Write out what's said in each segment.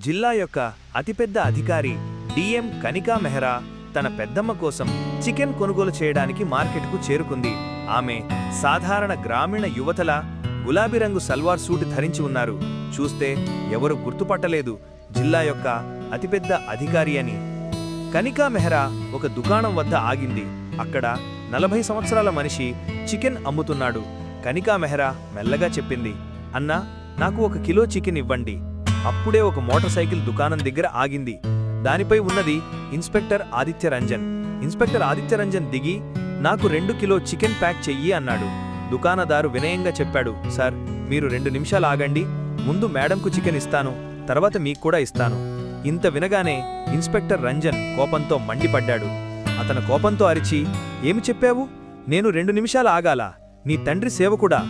జిల్లా యొక్క అతిపెద్ద అధికారి డిఎం కనికా మెహ్రా తన పెద్దమ్మ కోసం చికెన్ కొనుగోలు చేయడానికి మార్కెట్కు చేరుకుంది. ఆమె సాధారణ గ్రామీణ యువతల గులాబీ రంగు సల్వార్ సూట్ ధరించి ఉన్నారు. చూస్తే ఎవరు గుర్తుపట్టలేదు జిల్లా యొక్క అతిపెద్ద అధికారి అని. కనికా మెహ్రా ఒక దుకాణం వద్ద ఆగింది. అక్కడ 40 సంవత్సరాల మనిషి చికెన్ అమ్ముతున్నాడు. కనికా మెహ్రా మెల్లగా చెప్పింది, అన్నా, నాకు 1 కిలో చికెన్ ఇవ్వండి. అప్పుడే ఒక మోటార్ సైకిల్ దుకాణం దగ్గర ఆగింది. దానిపై ఉన్నది ఇన్స్పెక్టర్ ఆదిత్య రంజన్. ఇన్స్పెక్టర్ ఆదిత్య రంజన్ దిగి, నాకు 2 కిలో చికెన్ ప్యాక్ చెయ్యి అన్నాడు. దుకాణదారు వినయంగా చెప్పాడు, సార్, మీరు 2 నిమిషాలు ఆగండి. ముందు మేడంకు చికెన్ ఇస్తాను, తర్వాత మీకు కూడా ఇస్తాను. ఇంత వినగానే ఇన్స్పెక్టర్ రంజన్ కోపంతో మండిపడ్డాడు. అతను కోపంతో అరిచి, ఏమి చెప్పావు? నేను 2 నిమిషాలు ఆగాలా? నీ తండ్రి సేవకుడా?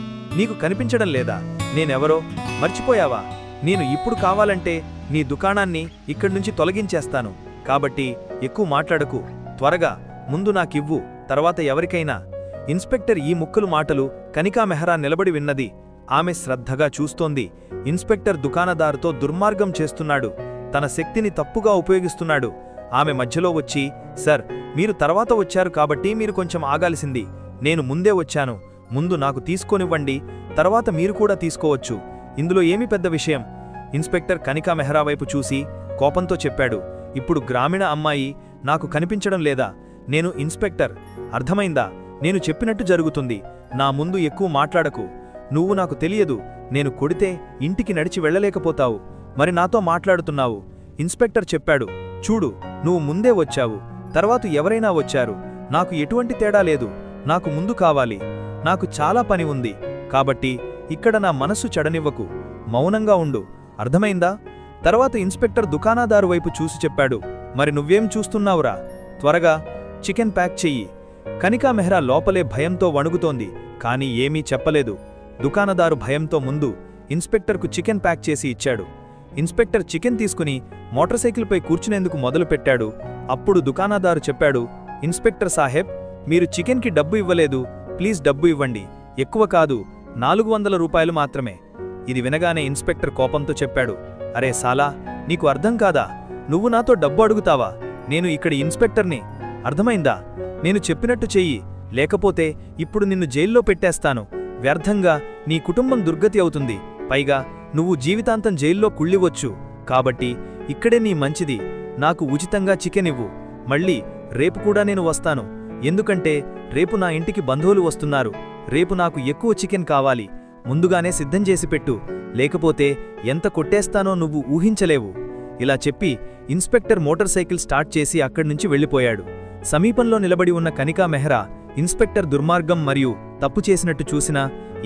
నీకు కనిపించడం లేదా నేనెవరో? మర్చిపోయావా? నేను ఇప్పుడు కావాలంటే నీ దుకాణాన్ని ఇక్కడ్నుంచి తొలగించేస్తాను. కాబట్టి ఎక్కువ మాట్లాడకు. త్వరగా ముందు నాకివ్వు, తర్వాత ఎవరికైనా. ఇన్స్పెక్టర్ ఈ ముక్కలు మాటలు కనికా మెహ్రా నిలబడి విన్నది. ఆమె శ్రద్ధగా చూస్తోంది. ఇన్స్పెక్టర్ దుకాణదారుతో దుర్మార్గం చేస్తున్నాడు. తన శక్తిని తప్పుగా ఉపయోగిస్తున్నాడు. ఆమె మధ్యలో వచ్చి, సర్, మీరు తర్వాత వచ్చారు కాబట్టి మీరు కొంచెం ఆగాల్సింది. నేను ముందే వచ్చాను. ముందు నాకు తీసుకోనివ్వండి, తర్వాత మీరు కూడా తీసుకోవచ్చు. ఇందులో ఏమి పెద్ద విషయం? ఇన్స్పెక్టర్ కనికా మెహ్రా వైపు చూసి కోపంతో చెప్పాడు, ఇప్పుడు గ్రామీణ అమ్మాయి నాకు కనిపించడం లేదా? నేను ఇన్స్పెక్టర్, అర్థమైందా? నేను చెప్పినట్టు జరుగుతుంది. నా ముందు ఎక్కువ మాట్లాడకు. నువ్వు నాకు తెలియదు. నేను కొడితే ఇంటికి నడిచి వెళ్ళలేకపోతావు. మరి నాతో మాట్లాడుతున్నావు? ఇన్స్పెక్టర్ చెప్పాడు, చూడు, నువ్వు ముందే వచ్చావు, తర్వాత ఎవరైనా వచ్చారు. నాకు ఎటువంటి తేడా లేదు. నాకు ముందు కావాలి. నాకు చాలా పని ఉంది. కాబట్టి ఇక్కడ నా మనస్సు చెడనివ్వకు. మౌనంగా ఉండు, అర్థమైందా? తర్వాత ఇన్స్పెక్టర్ దుకాణదారు వైపు చూసి చెప్పాడు, మరి నువ్వేం చూస్తున్నావురా? త్వరగా చికెన్ ప్యాక్ చెయ్యి. కనికా మెహ్రా లోపలే భయంతో వణుగుతోంది, కానీ ఏమీ చెప్పలేదు. దుకాణదారు భయంతో ముందు ఇన్స్పెక్టర్కు చికెన్ ప్యాక్ చేసి ఇచ్చాడు. ఇన్స్పెక్టర్ చికెన్ తీసుకుని మోటార్ సైకిల్పై కూర్చునేందుకు మొదలుపెట్టాడు. అప్పుడు దుకాణదారు చెప్పాడు, ఇన్స్పెక్టర్ సాహెబ్, మీరు చికెన్కి డబ్బు ఇవ్వలేదు. ప్లీజ్ డబ్బు ఇవ్వండి. ఎక్కువ కాదు, 400 రూపాయలు మాత్రమే. ఇది వినగానే ఇన్స్పెక్టర్ కోపంతో చెప్పాడు, అరే సాలా, నీకు అర్థం కాదా? నువ్వు నాతో డబ్బు అడుగుతావా? నేను ఇక్కడి ఇన్స్పెక్టర్ని, అర్థమైందా? నేను చెప్పినట్టు చెయ్యి, లేకపోతే ఇప్పుడు నిన్ను జైల్లో పెట్టేస్తాను. వ్యర్థంగా నీ కుటుంబం దుర్గతి అవుతుంది. పైగా నువ్వు జీవితాంతం జైల్లో కుళ్ళివచ్చు. కాబట్టి ఇక్కడే నీ మంచిది. నాకు ఉచితంగా చికెన్ ఇవ్వు. మళ్ళీ రేపు కూడా నేను వస్తాను. ఎందుకంటే రేపు నా ఇంటికి బంధువులు వస్తున్నారు. రేపు నాకు ఎక్కువ చికెన్ కావాలి. ముందుగానే సిద్ధం చేసి పెట్టు, లేకపోతే ఎంత కొట్టేస్తానో నువ్వు ఊహించలేవు. ఇలా చెప్పి ఇన్స్పెక్టర్ మోటార్ సైకిల్ స్టార్ట్ చేసి అక్కడ్నుంచి వెళ్ళిపోయాడు. సమీపంలో నిలబడి ఉన్న కనికా మెహ్రా ఇన్స్పెక్టర్ దుర్మార్గం మరియు తప్పు చేసినట్టు చూసినా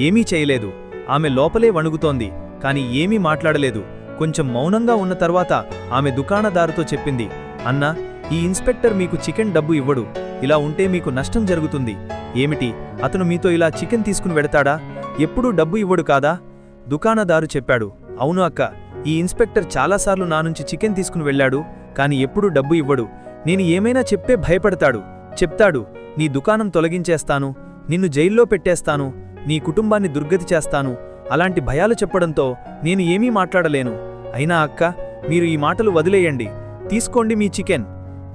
ఏమీ చేయలేదు. ఆమె లోపలే వణుగుతోంది, కాని ఏమీ మాట్లాడలేదు. కొంచెం మౌనంగా ఉన్న తర్వాత ఆమె దుకాణదారుతో చెప్పింది, అన్నా, ఈ ఇన్స్పెక్టర్ మీకు చికెన్ డబ్బు ఇవ్వడు. ఇలా ఉంటే మీకు నష్టం జరుగుతుంది. ఏమిటి, అతను మీతో ఇలా చికెన్ తీసుకుని వెడతాడా? ఎప్పుడూ డబ్బు ఇవ్వడు కాదా? దుకాణదారు చెప్పాడు, అవును అక్క, ఈ ఇన్స్పెక్టర్ చాలాసార్లు నా నుంచి చికెన్ తీసుకుని వెళ్ళాడు, కాని ఎప్పుడూ డబ్బు ఇవ్వడు. నేను ఏమైనా చెప్పే భయపడతాడు. చెప్తాడు, నీ దుకాణం తొలగించేస్తాను, నిన్ను జైల్లో పెట్టేస్తాను, నీ కుటుంబాన్ని దుర్గతి చేస్తాను. అలాంటి భయాలు చెప్పడంతో నేను ఏమీ మాట్లాడలేను. అయినా అక్క, మీరు ఈ మాటలు వదిలేయండి. తీసుకోండి మీ చికెన్.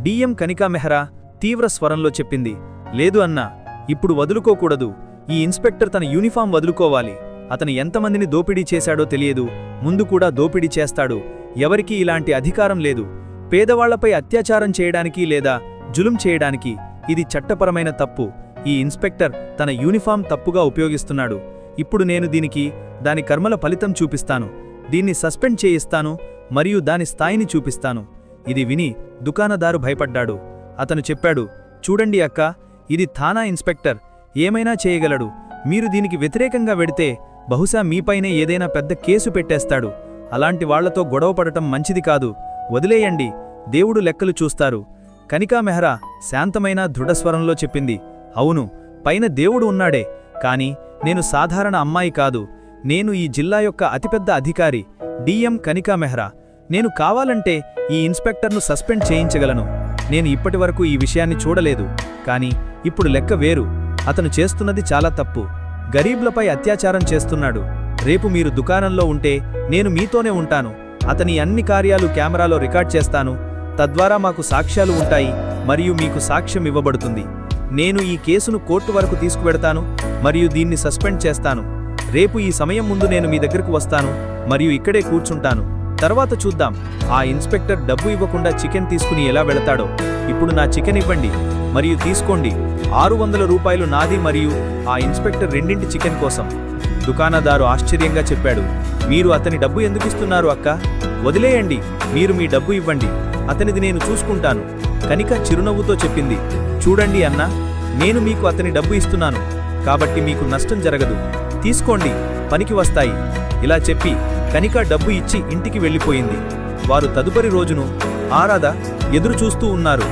డిఎం కనికా మెహ్రా తీవ్ర స్వరంలో చెప్పింది, లేదు అన్నా, ఇప్పుడు వదులుకోకూడదు. ఈ ఇన్స్పెక్టర్ తన యూనిఫామ్ వదులుకోవాలి. అతను ఎంతమందిని దోపిడీ చేశాడో తెలియదు, ముందు కూడా దోపిడీ చేస్తాడు. ఎవరికీ ఇలాంటి అధికారం లేదు. పేదవాళ్లపై అత్యాచారం చేయడానికి లేదా జులుం చేయడానికి ఇది చట్టపరమైన తప్పు. ఈ ఇన్స్పెక్టర్ తన యూనిఫామ్ తప్పుగా ఉపయోగిస్తున్నాడు. ఇప్పుడు నేను దాని కర్మల ఫలితం చూపిస్తాను. దీన్ని సస్పెండ్ చేయిస్తాను మరియు దాని స్థాయిని చూపిస్తాను. ఇది విని దుకాణదారు భయపడ్డాడు. అతను చెప్పాడు, చూడండి అక్క, ఇది థానా ఇన్స్పెక్టర్, ఏమైనా చేయగలడు. మీరు దీనికి వ్యతిరేకంగా వెడితే బహుశా మీపైనే ఏదైనా పెద్ద కేసు పెట్టేస్తాడు. అలాంటి వాళ్లతో గొడవపడటం మంచిది కాదు. వదిలేయండి, దేవుడు లెక్కలు చూస్తారు. కనికా మెహ్రా శాంతమైన దృఢస్వరంలో చెప్పింది, అవును, పైన దేవుడు ఉన్నాడే, కాని నేను సాధారణ అమ్మాయి కాదు. నేను ఈ జిల్లా యొక్క అతిపెద్ద అధికారి, డిఎం కనికా మెహ్రా. నేను కావాలంటే ఈ ఇన్స్పెక్టర్ను సస్పెండ్ చేయించగలను. నేను ఇప్పటివరకు ఈ విషయాన్ని చూడలేదు, కాని ఇప్పుడు లెక్క వేరు. అతను చేస్తున్నది చాలా తప్పు. గరీబ్లపై అత్యాచారం చేస్తున్నాడు. రేపు మీరు దుకాణంలో ఉంటే నేను మీతోనే ఉంటాను. అతని అన్ని కార్యాలు కెమెరాలో రికార్డ్ చేస్తాను. తద్వారా మాకు సాక్ష్యాలు ఉంటాయి మరియు మీకు సాక్ష్యం ఇవ్వబడుతుంది. నేను ఈ కేసును కోర్టు వరకు తీసుకువెడతాను మరియు దీన్ని సస్పెండ్ చేస్తాను. రేపు ఈ సమయం ముందు నేను మీ దగ్గరకు వస్తాను మరియు ఇక్కడే కూర్చుంటాను. తర్వాత చూద్దాం ఆ ఇన్స్పెక్టర్ డబ్బు ఇవ్వకుండా చికెన్ తీసుకుని ఎలా వెళతాడో. ఇప్పుడు నా చికెన్ ఇవ్వండి మరియు తీసుకోండి. 600 రూపాయలు నాది మరియు ఆ ఇన్స్పెక్టర్ రెండింటి చికెన్ కోసం. దుకాణదారు ఆశ్చర్యంగా చెప్పాడు, మీరు అతని డబ్బు ఎందుకు ఇస్తున్నారు అక్క? వదిలేయండి, మీరు మీ డబ్బు ఇవ్వండి, అతనిది నేను చూసుకుంటాను. కనిక చిరునవ్వుతో చెప్పింది, చూడండి అన్నా, నేను మీకు అతని డబ్బు ఇస్తున్నాను కాబట్టి మీకు నష్టం జరగదు. తీసుకోండి, పనికి వస్తాయి. ఇలా చెప్పి కనిక డబ్బు ఇచ్చి ఇంటికి వెళ్ళిపోయింది. వారు తదుపరి రోజును ఆరాధ ఎదురు చూస్తూ ఉన్నారు.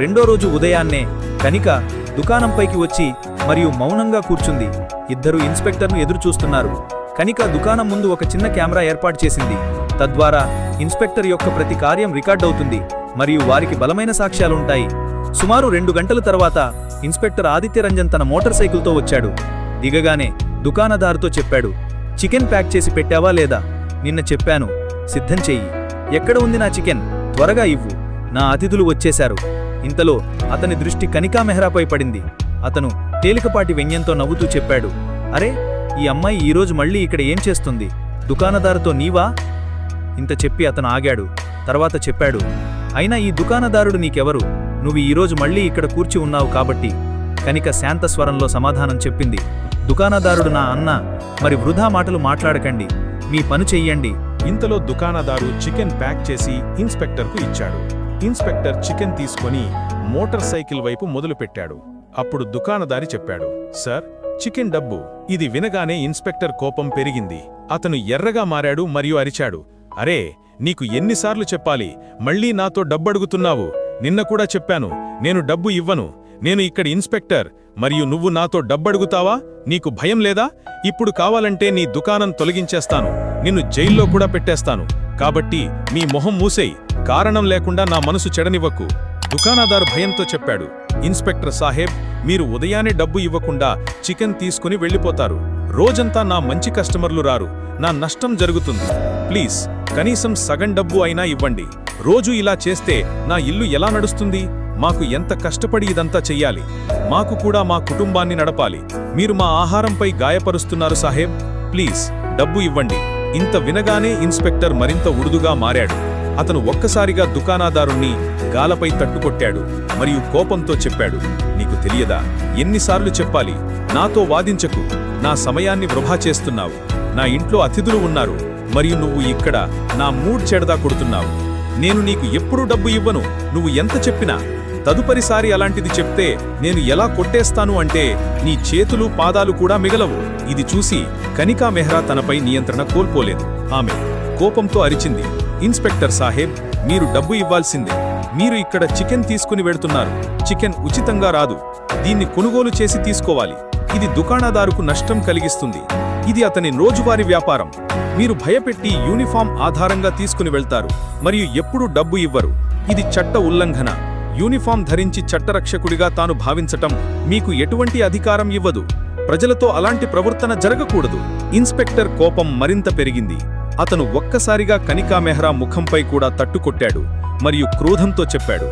రెండో రోజు ఉదయాన్నే కనిక దుకాణంపైకి వచ్చి మరియు మౌనంగా కూర్చుంది. ఇద్దరు ఇన్స్పెక్టర్ను ఎదురు చూస్తున్నారు. కనిక దుకాణం ముందు ఒక చిన్న కెమెరా ఏర్పాటు చేసింది. తద్వారా ఇన్స్పెక్టర్ యొక్క ప్రతి కార్యం రికార్డ్ అవుతుంది మరియు వారికి బలమైన సాక్ష్యాలుంటాయి. సుమారు 2 గంటల తర్వాత ఇన్స్పెక్టర్ ఆదిత్యరంజన్ తన మోటార్ సైకిల్తో వచ్చాడు. దిగగానే దుకాణదారుతో చెప్పాడు, చికెన్ ప్యాక్ చేసి పెట్టావా లేదా? నిన్న చెప్పాను, సిద్ధం చెయ్యి. ఎక్కడ ఉంది నా చికెన్? త్వరగా ఇవ్వు, నా అతిథులు వచ్చేశారు. ఇంతలో అతని దృష్టి కనికా మెహ్రాపై పడింది. అతను తేలికపాటి వ్యంగ్యంతో నవ్వుతూ చెప్పాడు, అరే, ఈ అమ్మాయి ఈరోజు మళ్ళీ ఇక్కడ ఏం చేస్తుంది? దుకాణదారుతో నీవా? ఇంత చెప్పి అతను ఆగాడు. తర్వాత చెప్పాడు, అయినా ఈ దుకాణదారుడు నీకెవరు? నువ్వు ఈరోజు మళ్ళీ ఇక్కడ కూర్చి ఉన్నావు కాబట్టి. కనిక శాంత స్వరంలో సమాధానం చెప్పింది, దుకాణదారుడు నా అన్న, మరి వృధా మాటలు మాట్లాడకండి, మీ పని చెయ్యండి. ఇంతలో దుకాణదారు చికెన్ ప్యాక్ చేసి ఇన్స్పెక్టర్కు ఇచ్చాడు. ఇన్స్పెక్టర్ చికెన్ తీసుకొని మోటార్ సైకిల్ వైపు మొదలుపెట్టాడు. అప్పుడు దుకాణదారి చెప్పాడు, సార్, చికెన్ డబ్బు. ఇది వినగానే ఇన్స్పెక్టర్ కోపం పెరిగింది. అతను ఎర్రగా మారాడు మరియు అరిచాడు, అరే, నీకు ఎన్నిసార్లు చెప్పాలి? మళ్ళీ నాతో డబ్బడుగుతున్నావు. నిన్న కూడా చెప్పాను, నేను డబ్బు ఇవ్వను. నేను ఇక్కడ ఇన్స్పెక్టర్ మరియు నువ్వు నాతో డబ్బడుగుతావా? నీకు భయం లేదా? ఇప్పుడు కావాలంటే నీ దుకాణం తొలగించేస్తాను, నిన్ను జైల్లో కూడా పెట్టేస్తాను. కాబట్టి మీ మొహం మూసేయ్, కారణం లేకుండా నా మనసు చెడనివ్వకు. దుకాణదారు భయంతో చెప్పాడు, ఇన్స్పెక్టర్ సాహెబ్, మీరు ఉదయాన్నే డబ్బు ఇవ్వకుండా చికెన్ తీసుకుని వెళ్ళిపోతారు. రోజంతా నా మంచి కస్టమర్లు రారు, నా నష్టం జరుగుతుంది. ప్లీజ్, కనీసం సగం డబ్బు అయినా ఇవ్వండి. రోజు ఇలా చేస్తే నా ఇల్లు ఎలా నడుస్తుంది? మాకు ఎంత కష్టపడి ఇదంతా చెయ్యాలి? మాకు కూడా మా కుటుంబాన్ని నడపాలి. మీరు మా ఆహారంపై గాయపరుస్తున్నారు సాహెబ్, ప్లీజ్ డబ్బు ఇవ్వండి. ఇంత వినగానే ఇన్స్పెక్టర్ మరింత ఉడుదుగా మారాడు. అతను ఒక్కసారిగా దుకాణదారుణ్ణి గాలపై తట్టుకొట్టాడు మరియు కోపంతో చెప్పాడు, నీకు తెలియదా? ఎన్నిసార్లు చెప్పాలి? నాతో వాదించకు, నా సమయాన్ని వృధా చేస్తున్నావు. నా ఇంట్లో అతిథులు ఉన్నారు మరియు నువ్వు ఇక్కడ నా మూడ్ చెడదా కొడుతున్నావు. నేను నీకు ఎప్పుడూ డబ్బు ఇవ్వను, నువ్వు ఎంత చెప్పినా. తదుపరిసారి అలాంటిది చెప్తే నేను ఎలా కొట్టేస్తాను అంటే నీ చేతులు పాదాలు కూడా మిగలవు. ఇది చూసి కనికా మెహ్రా తనపై నియంత్రణ కోల్పోలేదు. ఆమె కోపంతో అరిచింది, ఇన్స్పెక్టర్ సాహెబ్, మీరు డబ్బు ఇవ్వాల్సిందే. మీరు ఇక్కడ చికెన్ తీసుకుని వెళ్తున్నారు. చికెన్ ఉచితంగా రాదు, దీన్ని కొనుగోలు చేసి తీసుకోవాలి. ఇది దుకాణదారుకు నష్టం కలిగిస్తుంది. ఇది అతని రోజువారీ వ్యాపారం. మీరు భయపెట్టి యూనిఫామ్ ఆధారంగా తీసుకుని వెళ్తారు మరియు ఎప్పుడూ డబ్బు ఇవ్వరు. ఇది చట్ట ఉల్లంఘన. యూనిఫామ్ ధరించి చట్టరక్షకుడిగా తాను భావించటం మీకు ఎటువంటి అధికారం ఇవ్వదు. ప్రజలతో అలాంటి ప్రవర్తన జరగకూడదు. ఇన్స్పెక్టర్ కోపం మరింత పెరిగింది. అతను ఒక్కసారిగా కనికా మెహ్రా ముఖంపై కూడా తట్టుకొట్టాడు మరియు క్రోధంతో చెప్పాడు,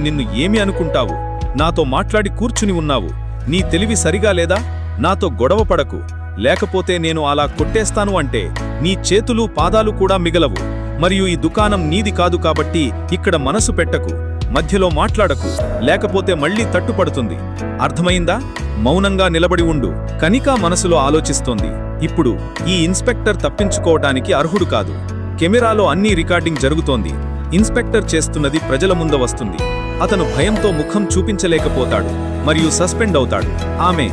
నిన్ను ఏమి అనుకుంటావు? నాతో మాట్లాడి కూర్చుని ఉన్నావు. నీ తెలివి సరిగా లేదా? నాతో గొడవ పడకు, లేకపోతే నేను అలా కొట్టేస్తాను అంటే నీ చేతులు పాదాలు కూడా మిగలవు. మరియు ఈ దుకాణం నీది కాదు కాబట్టి ఇక్కడ మనసు పెట్టకు, మధ్యలో మాట్లాడకు, లేకపోతే మళ్లీ తట్టుపడుతుంది. అర్థమైందా? మౌనంగా నిలబడి ఉండు. కనికా మనసులో ఆలోచిస్తోంది, ఇప్పుడు ఈ ఇన్స్పెక్టర్ తప్పించుకోవటానికి అర్హుడు కాదు. కెమెరాలో అన్నీ రికార్డింగ్ జరుగుతోంది. ఇన్స్పెక్టర్ చేస్తున్నది ప్రజల ముందు వస్తుంది. అతను భయంతో ముఖం చూపించలేకపోతాడు మరియు సస్పెండ్ అవుతాడు. ఆమె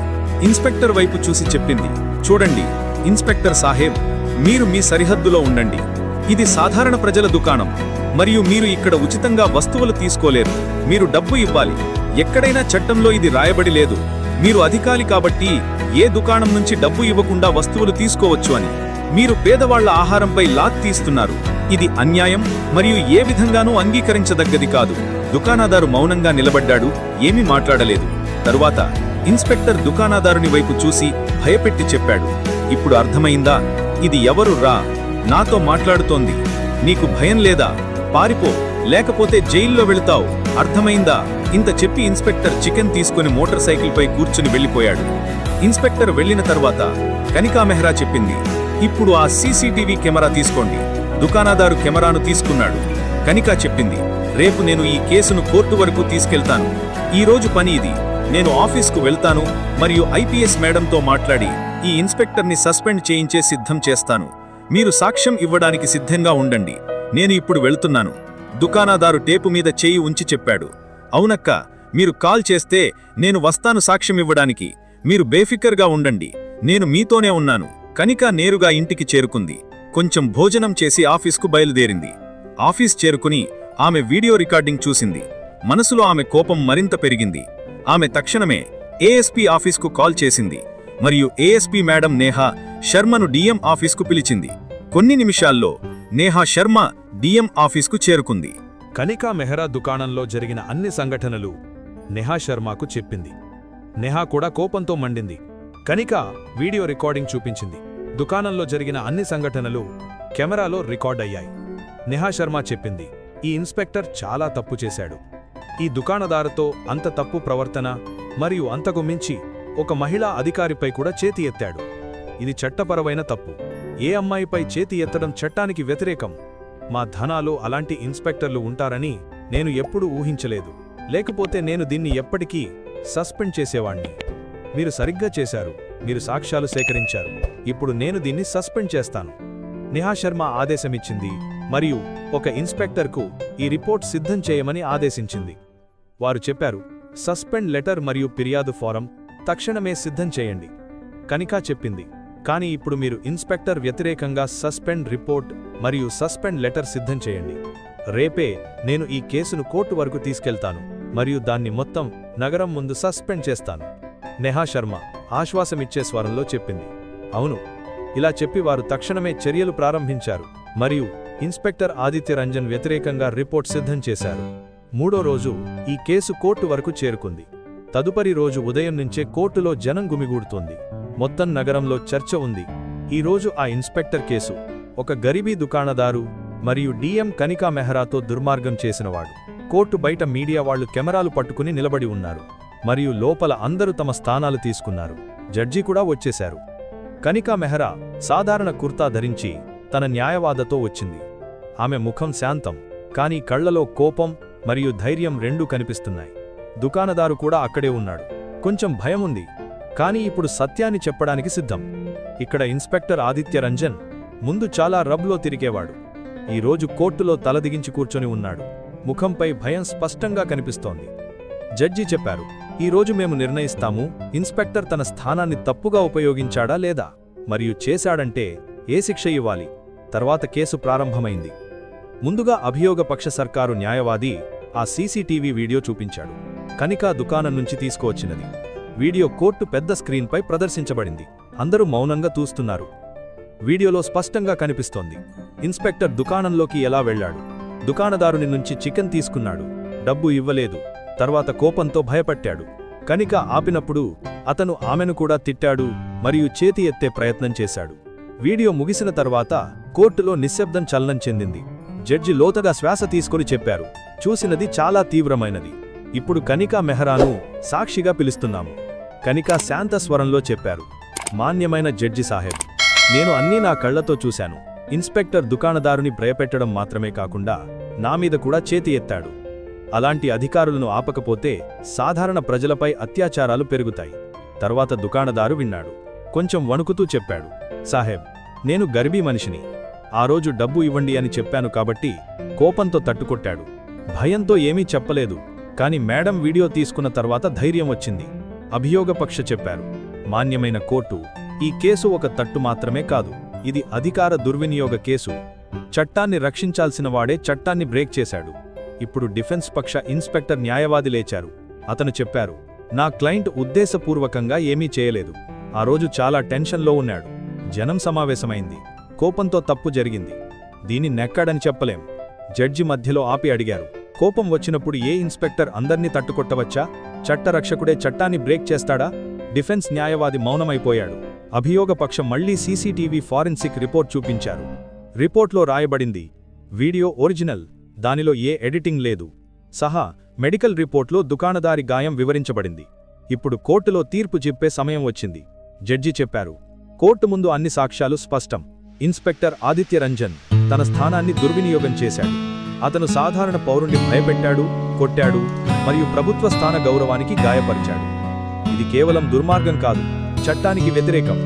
ఇన్స్పెక్టర్ వైపు చూసి చెప్పింది, చూడండి ఇన్స్పెక్టర్ సాహెబ్, మీరు మీ సరిహద్దులో ఉండండి. ఇది సాధారణ ప్రజల దుకాణం మరియు మీరు ఇక్కడ ఉచితంగా వస్తువులు తీసుకోలేరు. మీరు డబ్బు ఇవ్వాలి. ఎక్కడైనా చట్టంలో ఇది రాయబడి లేదు. మీరు అధికారి కాబట్టి ఏ దుకాణం నుంచి డబ్బు ఇవ్వకుండా వస్తువులు తీసుకోవచ్చు అని. మీరు పేదవాళ్ల ఆహారంపై లాక్ తీస్తున్నారు. ఇది అన్యాయం మరియు ఏ విధంగానూ అంగీకరించదగ్గది కాదు. దుకాణదారు మౌనంగా నిలబడ్డాడు, ఏమీ మాట్లాడలేదు. తరువాత ఇన్స్పెక్టర్ దుకాణదారుని వైపు చూసి భయపెట్టి చెప్పాడు, ఇప్పుడు అర్థమైందా? ఇది ఎవరు రా నాతో మాట్లాడుతోంది? నీకు భయం లేదా? పారిపో, లేకపోతే జైల్లో వెళుతావు, అర్థమైందా? ఇంత చెప్పి ఇన్స్పెక్టర్ చికెన్ తీసుకుని మోటార్ సైకిల్పై కూర్చుని వెళ్ళిపోయాడు. ఇన్స్పెక్టర్ వెళ్లిన తర్వాత కనికా మెహ్రా చెప్పింది, ఇప్పుడు ఆ సీసీటీవీ కెమెరా తీసుకోండి. దుకాణదారు కెమెరాను తీసుకున్నాడు. కనికా చెప్పింది, రేపు నేను ఈ కేసును కోర్టు వరకు తీసుకెళ్తాను. ఈ రోజు పని ఇది. నేను ఆఫీస్కు వెళ్తాను మరియు ఐపీఎస్ మేడంతో మాట్లాడి ఈ ఇన్స్పెక్టర్ని సస్పెండ్ చేయించే సిద్ధం చేస్తాను. మీరు సాక్ష్యం ఇవ్వడానికి సిద్ధంగా ఉండండి. నేను ఇప్పుడు వెళ్తున్నాను. దుకాణదారు టేపు మీద చేయి ఉంచి చెప్పాడు. అవునక్క, మీరు కాల్ చేస్తే నేను వస్తాను సాక్ష్యం ఇవ్వడానికి. మీరు బేఫికర్గా ఉండండి, నేను మీతోనే ఉన్నాను. కనిక నేరుగా ఇంటికి చేరుకుంది. కొంచెం భోజనం చేసి ఆఫీస్కు బయలుదేరింది. ఆఫీస్ చేరుకుని ఆమె వీడియో రికార్డింగ్ చూసింది. మనసులో ఆమె కోపం మరింత పెరిగింది. ఆమె తక్షణమే ఏఎస్పీ ఆఫీస్కు కాల్ చేసింది మరియు ఏఎస్పీ మేడం నేహా శర్మను డిఎం ఆఫీస్కు పిలిచింది. కొన్ని నిమిషాల్లో నేహా శర్మ డిఎం ఆఫీస్కు చేరుకుంది. కనికా మెహ్రా దుకాణంలో జరిగిన అన్ని సంఘటనలు నేహా శర్మకు చెప్పింది. నేహా కూడా కోపంతో మండింది. కనిక వీడియో రికార్డింగ్ చూపించింది. దుకాణంలో జరిగిన అన్ని సంఘటనలు కెమెరాలో రికార్డ్ అయ్యాయి. నేహా శర్మ చెప్పింది, ఈ ఇన్స్పెక్టర్ చాలా తప్పు చేశాడు. ఈ దుకాణదారుతో అంత తప్పు ప్రవర్తన మరియు అంతకు మించి ఒక మహిళా అధికారిపై కూడా చేతి ఎత్తాడు. ఇది చట్టపరమైన తప్పు. ఏ అమ్మాయిపై చేతి ఎత్తడం చట్టానికి వ్యతిరేకం. మా ధనాలో అలాంటి ఇన్స్పెక్టర్లు ఉంటారని నేను ఎప్పుడూ ఊహించలేదు. లేకపోతే నేను దీన్ని ఎప్పటికీ సస్పెండ్ చేసేవాణ్ణి. మీరు సరిగ్గా చేశారు. మీరు సాక్ష్యాలు సేకరించారు. ఇప్పుడు నేను దీన్ని సస్పెండ్ చేస్తాను. నేహా శర్మ ఆదేశమిచ్చింది మరియు ఒక ఇన్స్పెక్టర్కు ఈ రిపోర్ట్ సిద్ధం చేయమని ఆదేశించింది. వారు చెప్పారు, సస్పెండ్ లెటర్ మరియు ఫిర్యాదు ఫారం తక్షణమే సిద్ధం చేయండి. కనికా చెప్పింది, కానీ ఇప్పుడు మీరు ఇన్స్పెక్టర్ వ్యతిరేకంగా సస్పెండ్ రిపోర్ట్ మరియు సస్పెండ్ లెటర్ సిద్ధం చేయండి. రేపే నేను ఈ కేసును కోర్టు వరకు తీసుకెళ్తాను మరియు దాన్ని మొత్తం నగరం ముందు సస్పెండ్ చేస్తాను. నేహా శర్మ ఆశ్వాసమిచ్చే స్వరంలో చెప్పింది. అవును. ఇలా చెప్పి వారు తక్షణమే చర్యలు ప్రారంభించారు మరియు ఇన్స్పెక్టర్ ఆదిత్య రంజన్ వ్యతిరేకంగా రిపోర్ట్ సిద్ధం చేశారు. మూడో రోజు ఈ కేసు కోర్టు వరకు చేరుకుంది. తదుపరి రోజు ఉదయం నుంచే కోర్టులో జనం గుమిగూడుతోంది. మొత్తం నగరంలో చర్చ ఉంది. ఈ రోజు ఆ ఇన్స్పెక్టర్ కేసు ఒక గరీబీ దుకాణదారు మరియు డిఎం కనికా మెహ్రాతో దుర్మార్గం చేసినవాడు. కోర్టు బయట మీడియా వాళ్లు కెమెరాలు పట్టుకుని నిలబడి ఉన్నారు మరియు లోపల అందరూ తమ స్థానాలు తీసుకున్నారు. జడ్జి కూడా వచ్చేశారు. కనికా మెహ్రా సాధారణ కుర్తా ధరించి తన న్యాయవాదతో వచ్చింది. ఆమె ముఖం శాంతం, కానీ కళ్లలో కోపం మరియు ధైర్యం రెండూ కనిపిస్తున్నాయి. దుకాణదారు కూడా అక్కడే ఉన్నాడు. కొంచెం భయముంది, కానీ ఇప్పుడు సత్యాన్ని చెప్పడానికి సిద్ధం. ఇక్కడ ఇన్స్పెక్టర్ ఆదిత్య రంజన్ ముందు చాలా రబ్లో తిరిగేవాడు. ఈరోజు కోర్టులో తలదిగించి కూర్చొని ఉన్నాడు. ముఖంపై భయం స్పష్టంగా కనిపిస్తోంది. జడ్జి చెప్పారు, ఈరోజు మేము నిర్ణయిస్తాము ఇన్స్పెక్టర్ తన స్థానాన్ని తప్పుగా ఉపయోగించాడా లేదా, మరియు చేశాడంటే ఏ శిక్ష ఇవ్వాలి. తర్వాత కేసు ప్రారంభమైంది. ముందుగా అభియోగపక్ష సర్కారు న్యాయవాది ఆ సీసీటీవీ వీడియో చూపించాడు. కనికా దుకాణం నుంచి తీసుకువచ్చినది. వీడియో కోర్టు పెద్ద స్క్రీన్పై ప్రదర్శించబడింది. అందరూ మౌనంగా చూస్తున్నారు. వీడియోలో స్పష్టంగా కనిపిస్తోంది ఇన్స్పెక్టర్ దుకాణంలోకి ఎలా వెళ్లాడు. దుకాణదారుని నుంచి చికెన్ తీసుకున్నాడు, డబ్బు ఇవ్వలేదు. తర్వాత కోపంతో భయపట్టాడు. కనిక ఆపినప్పుడు అతను ఆమెను కూడా తిట్టాడు మరియు చేతి ఎత్తే ప్రయత్నం చేశాడు. వీడియో ముగిసిన తర్వాత కోర్టులో నిశ్శబ్దం చలనం చెందింది. జడ్జి లోతుగా శ్వాస తీసుకుని చెప్పారు, చూసినది చాలా తీవ్రమైనది. ఇప్పుడు కనికా మెహ్రాను సాక్షిగా పిలుస్తున్నాము. కనికా శాంత స్వరంలో చెప్పారు, మాన్యమైన జడ్జి సాహెబ్, నేను అన్నీ నా కళ్లతో చూశాను. ఇన్స్పెక్టర్ దుకాణదారుని భయపెట్టడం మాత్రమే కాకుండా నా మీద కూడా చేతి ఎత్తాడు. అలాంటి అధికారులను ఆపకపోతే సాధారణ ప్రజలపై అత్యాచారాలు పెరుగుతాయి. తర్వాత దుకాణదారు విన్నాడు. కొంచెం వణుకుతూ చెప్పాడు, సాహెబ్, నేను గరీబీ మనిషిని. ఆ రోజు డబ్బు ఇవ్వండి అని చెప్పాను కాబట్టి కోపంతో తట్టుకొట్టాడు. భయంతో ఏమీ చెప్పలేదు. కాని మేడం వీడియో తీసుకున్న తర్వాత ధైర్యం వచ్చింది. అభియోగపక్ష చెప్పారు, మాన్యమైన కోర్టు, ఈ కేసు ఒక తట్టు మాత్రమే కాదు, ఇది అధికార దుర్వినియోగ కేసు. చట్టాన్ని రక్షించాల్సిన వాడే చట్టాన్ని బ్రేక్ చేశాడు. ఇప్పుడు డిఫెన్స్ పక్ష ఇన్స్పెక్టర్ న్యాయవాది లేచారు. అతను చెప్పారు, నా క్లయింట్ ఉద్దేశపూర్వకంగా ఏమీ చేయలేదు. ఆ రోజు చాలా టెన్షన్లో ఉన్నాడు. జనం సమావేశమైంది. కోపంతో తప్పు జరిగింది. దీన్ని నెక్కాడని చెప్పలేం. జడ్జి మధ్యలో ఆపి అడిగారు, కోపం వచ్చినప్పుడు ఏ ఇన్స్పెక్టర్ అందర్నీ తట్టుకొట్టవచ్చా? చట్టరక్షకుడే చట్టాన్ని బ్రేక్ చేస్తాడా? డిఫెన్స్ న్యాయవాది మౌనమైపోయాడు. అభియోగపక్షం మళ్లీ సీసీటీవీ ఫారెన్సిక్ రిపోర్ట్ చూపించారు. రిపోర్ట్లో రాయబడింది, వీడియో ఒరిజినల్, దానిలో ఏ ఎడిటింగ్ లేదు. సహా మెడికల్ రిపోర్ట్లో దుకాణదారి గాయం వివరించబడింది. ఇప్పుడు కోర్టులో తీర్పు చెప్పే సమయం వచ్చింది. జడ్జి చెప్పారు, కోర్టు ముందు అన్ని సాక్ష్యాలు స్పష్టం. ఇన్స్పెక్టర్ ఆదిత్య రంజన్ తన స్థానాన్ని దుర్వినియోగం చేశాడు. అతను సాధారణ పౌరుణ్ణి భయపెట్టాడు, కొట్టాడు మరియు ప్రభుత్వ స్థాన గౌరవానికి గాయపరిచాడు. ఇది కేవలం దుర్మార్గం కాదు, చట్టానికి వ్యతిరేకం.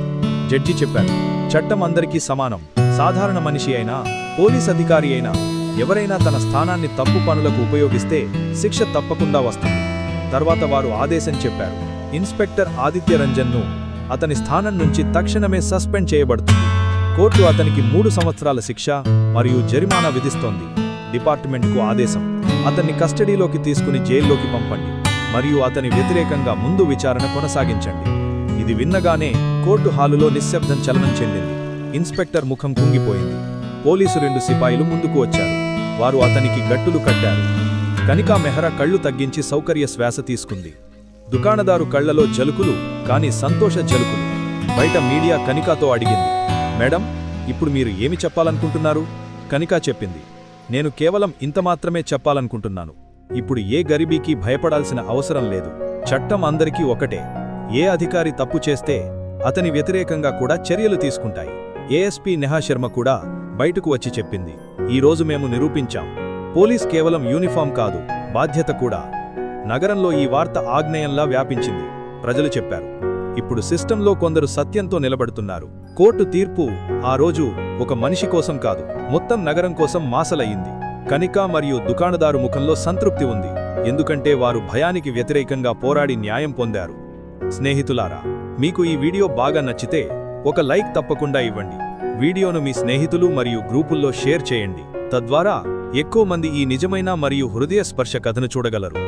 జడ్జి చెప్పారు, చట్టం అందరికీ సమానం. సాధారణ మనిషి అయినా, పోలీస్ అధికారి అయినా, ఎవరైనా తన స్థానాన్ని తప్పు పనులకు ఉపయోగిస్తే శిక్ష తప్పకుండా వస్తుంది. తర్వాత వారు ఆదేశం చెప్పారు, ఇన్స్పెక్టర్ ఆదిత్య రంజన్ను అతని స్థానం నుంచి తక్షణమే సస్పెండ్ చేయబడుతుంది. కోర్టు అతనికి 3 సంవత్సరాల శిక్ష మరియు జరిమానా విధిస్తోంది. డిపార్ట్మెంట్కు ఆదేశం, అతన్ని కస్టడీలోకి తీసుకుని జైల్లోకి పంపండి మరియు అతని వ్యతిరేకంగా ముందు విచారణ కొనసాగించండి. ఇది విన్నగానే కోర్టు హాలులో నిశ్శబ్దం చలనం చెందింది. ఇన్స్పెక్టర్ ముఖం కుంగిపోయింది. పోలీసు 2 సిపాయిలు ముందుకు వచ్చారు. వారు అతనికి గట్టులు కట్టారు. కనికా మెహ్రా కళ్ళు తగ్గించి సౌకర్య శ్వాస తీసుకుంది. దుకాణదారు కళ్లలో జలుకులు, కాని సంతోష జలుకులు. బయట మీడియా కనికాతో అడిగింది, మేడం, ఇప్పుడు మీరు ఏమి చెప్పాలనుకుంటున్నారు? కనికా చెప్పింది, నేను కేవలం ఇంత మాత్రమే చెప్పాలనుకుంటున్నాను. ఇప్పుడు ఏ గరీబీకి భయపడాల్సిన అవసరం లేదు. చట్టం అందరికీ ఒకటే. ఏ అధికారి తప్పు చేస్తే అతని వ్యతిరేకంగా కూడా చర్యలు తీసుకుంటాయి. ఏఎస్పీ నేహా శర్మ కూడా బయటకు వచ్చి చెప్పింది, ఈ రోజు మేము నిరూపించాం, పోలీస్ కేవలం యూనిఫామ్ కాదు, బాధ్యత కూడా. నగరంలో ఈ వార్త ఆగ్నేయంలా వ్యాపించింది. ప్రజలు చెప్పారు, ఇప్పుడు సిస్టంలో కొందరు సత్యంతో నిలబడుతున్నారు. కోర్టు తీర్పు ఆ రోజు ఒక మనిషి కోసం కాదు, మొత్తం నగరం కోసం మాసలయ్యింది. కనికా మరియు దుకాణదారు ముఖంలో సంతృప్తి ఉంది, ఎందుకంటే వారు భయానికి వ్యతిరేకంగా పోరాడి న్యాయం పొందారు. స్నేహితులారా, మీకు ఈ వీడియో బాగా నచ్చితే ఒక లైక్ తప్పకుండా ఇవ్వండి. వీడియోను మీ స్నేహితులు మరియు గ్రూపుల్లో షేర్ చేయండి. తద్వారా ఎక్కువ మంది ఈ నిజమైన మరియు హృదయస్పర్శ కథను చూడగలరు.